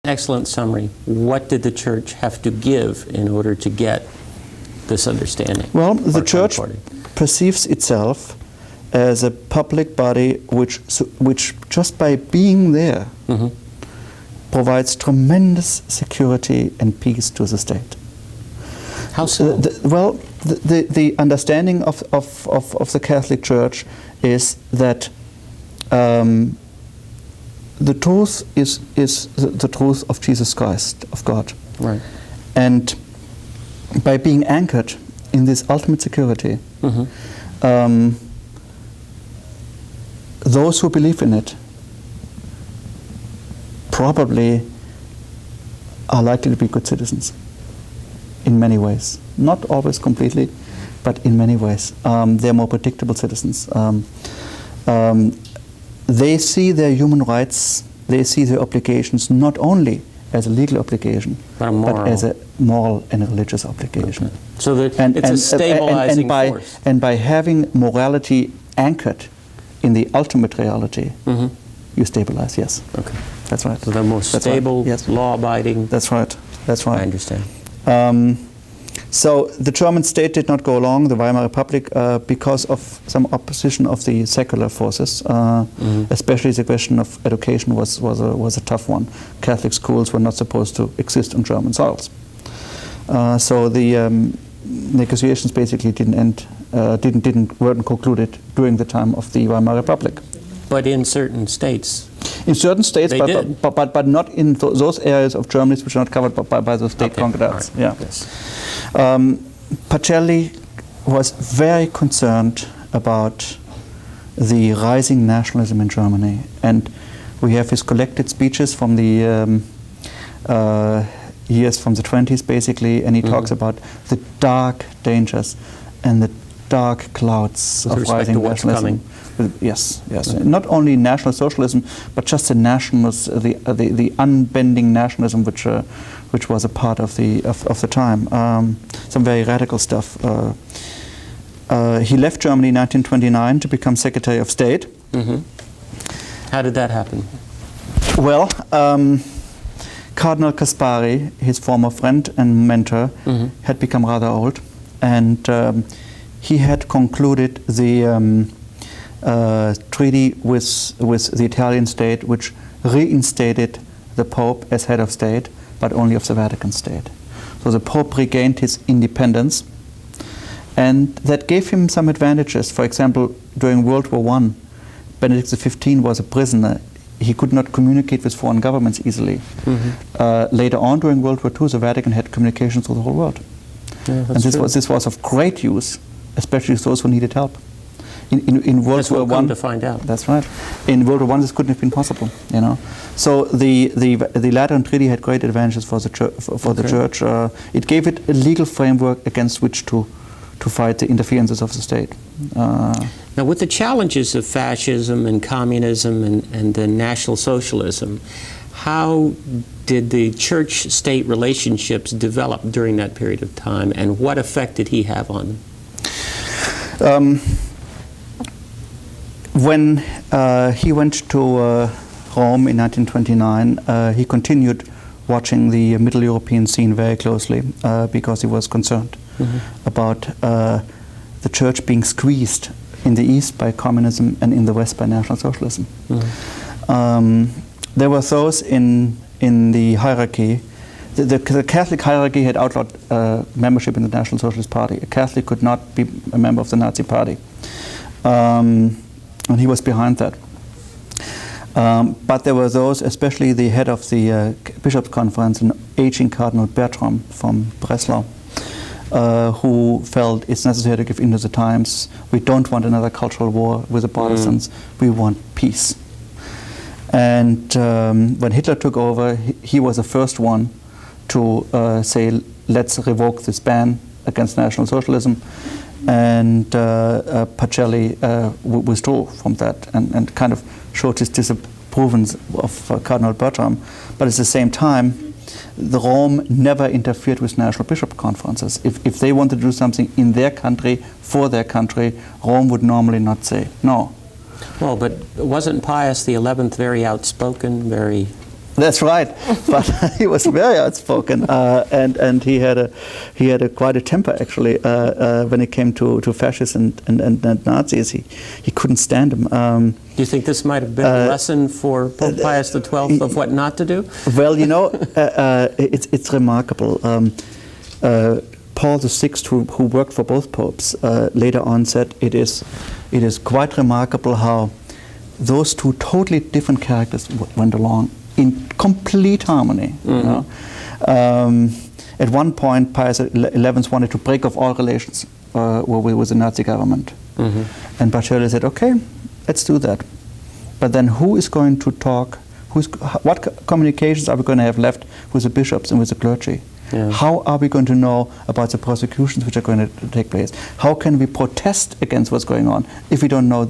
excellent summary. What did the Church have to give in order to get this understanding? Well, the Church perceives itself as a public body which just by being there provides tremendous security and peace to the state. How so? The understanding of the Catholic Church is that the truth is the truth of Jesus Christ, of God. Right. And by being anchored in this ultimate security, those who believe in it probably are likely to be good citizens in many ways. Not always completely, but in many ways. They're more predictable citizens. They see their human rights, they see their obligations not only as a legal obligation, but as a moral and a religious obligation. Okay. So it's a stabilizing force. And by having morality anchored in the ultimate reality, you stabilize, yes. Okay. That's right. So the most stable, law-abiding. That's right. That's right. I understand. So the German state did not go along, the Weimar Republic, because of some opposition of the secular forces. Especially the question of education was a tough one. Catholic schools were not supposed to exist on German soils. So the negotiations basically weren't concluded during the time of the Weimar Republic. But in certain states. In certain states, but not in those areas of Germany which are not covered by the state concordats. Right. Yeah. Yes. Pacelli was very concerned about the rising nationalism in Germany, and we have his collected speeches from the years from the 20s, basically, and he talks about the dark dangers and the dark clouds of rising nationalism. Yes, yes. Not only National Socialism, but just the the unbending nationalism which was a part of the time. Some very radical stuff. He left Germany in 1929 to become Secretary of State. How did that happen? Well, Cardinal Caspari, his former friend and mentor, had become rather old, and he had concluded the treaty with the Italian state, which reinstated the Pope as head of state, but only of the Vatican state. So the Pope regained his independence, and that gave him some advantages. For example, during World War I, Benedict XV was a prisoner. He could not communicate with foreign governments easily. Later on, during World War II, the Vatican had communications with the whole world. Yeah, and this was of great use, especially to those who needed help. In World War I, to find out. That's right. In World War I, this couldn't have been possible. You know, so the Lateran Treaty had great advantages for the Church. It gave it a legal framework against which to fight the interferences of the state. Now, with the challenges of fascism and communism and the National Socialism, how did the church-state relationships develop during that period of time, and what effect did he have on them? When he went to Rome in 1929, he continued watching the Middle European scene very closely because he was concerned about the Church being squeezed in the East by communism and in the West by National Socialism. There were those in the hierarchy. The Catholic hierarchy had outlawed membership in the National Socialist Party. A Catholic could not be a member of the Nazi Party. And he was behind that. But there were those, especially the head of the Bishops' Conference, an aging Cardinal Bertram from Breslau, who felt it's necessary to give in to the times. We don't want another cultural war with the Protestants. We want peace. And when Hitler took over, he was the first one to say, let's revoke this ban against National Socialism. And Pacelli withdrew from that and kind of showed his disapproval of Cardinal Bertram. But at the same time, the Rome never interfered with national bishop conferences. If they wanted to do something in their country, for their country, Rome would normally not say no. Well, but wasn't Pius XI very outspoken, very That's right, but he was very outspoken, and he had quite a temper actually when it came to fascists and Nazis. He couldn't stand them. Do you think this might have been a lesson for Pope Pius XII of what not to do? Well, you know, it's remarkable. Paul VI, who worked for both popes, later on said it is quite remarkable how those two totally different characters went along in complete harmony. You know? At one point, Pius XI wanted to break off all relations with the Nazi government. And Pacelli said, okay, let's do that. But then who is going to talk? What communications are we going to have left with the bishops and with the clergy? Yeah. How are we going to know about the prosecutions which are going to take place? How can we protest against what's going on if we don't know?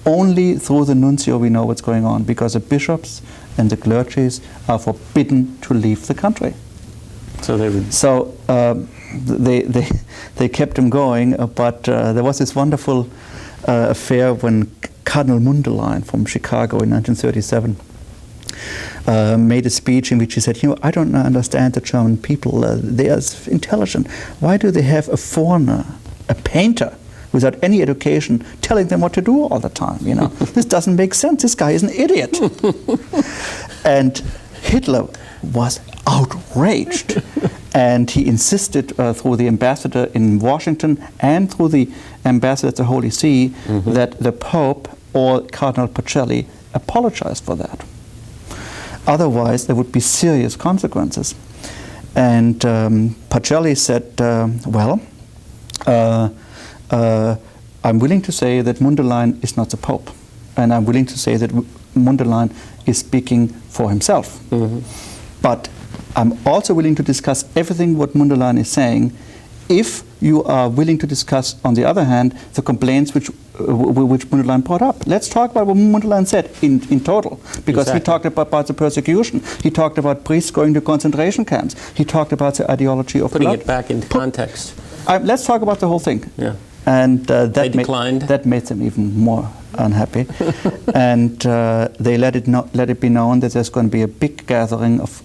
Only through the nuncio we know what's going on, because the bishops and the clergies are forbidden to leave the country. So they kept him going, but there was this wonderful affair when Cardinal Mundelein from Chicago in 1937 made a speech in which he said, you know, I don't understand the German people. They are intelligent. Why do they have a foreigner, a painter, without any education, telling them what to do all the time? You know, this doesn't make sense. This guy is an idiot. And Hitler was outraged, and he insisted through the ambassador in Washington and through the ambassador at the Holy See that the Pope or Cardinal Pacelli apologize for that. Otherwise, there would be serious consequences. And Pacelli said, well, I'm willing to say that Mundelein is not the Pope, and I'm willing to say that Mundelein is speaking for himself. But I'm also willing to discuss everything what Mundelein is saying if you are willing to discuss, on the other hand, the complaints which Mundelein brought up. Let's talk about what Mundelein said in total, because he talked about the persecution, he talked about priests going to concentration camps, he talked about the ideology of putting it back into context. Let's talk about the whole thing. Yeah. And that made them even more unhappy. And they let it be known that there's going to be a big gathering of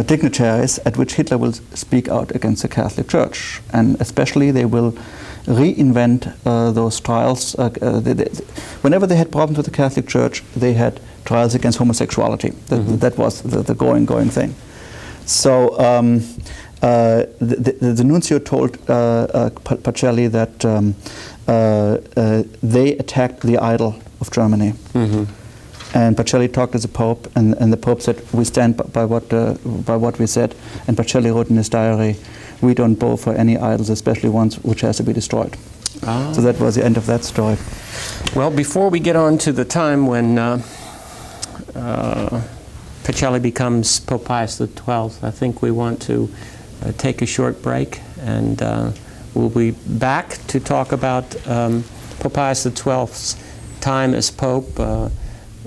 dignitaries at which Hitler will speak out against the Catholic Church, and especially they will reinvent those trials. Whenever they had problems with the Catholic Church, they had trials against homosexuality. That was the going thing. So the nuncio told Pacelli that they attacked the idol of Germany. And Pacelli talked to the Pope, and the Pope said, we stand by what we said. And Pacelli wrote in his diary, we don't bow for any idols, especially ones which has to be destroyed. So that was the end of that story. Well, before we get on to the time when Pacelli becomes Pope Pius XII, I think we want to take a short break, and we'll be back to talk about Pope Pius XII's time as Pope,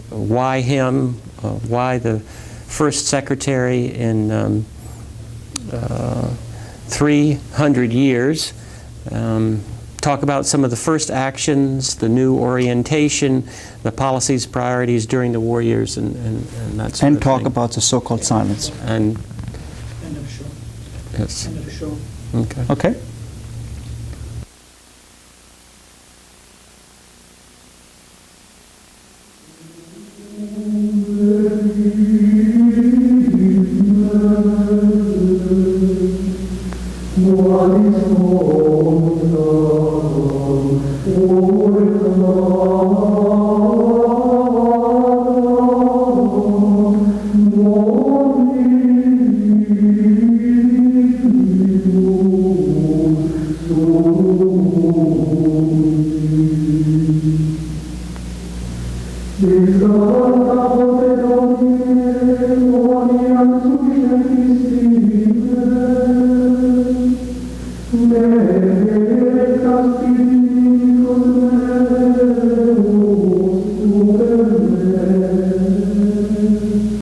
why him, why the first secretary in 300 years, talk about some of the first actions, the new orientation, the policies, priorities during the war years, and that sort of thing. And talk about the so-called silence. And end of the show. Yes. End of the show. Okay. Okay. Oh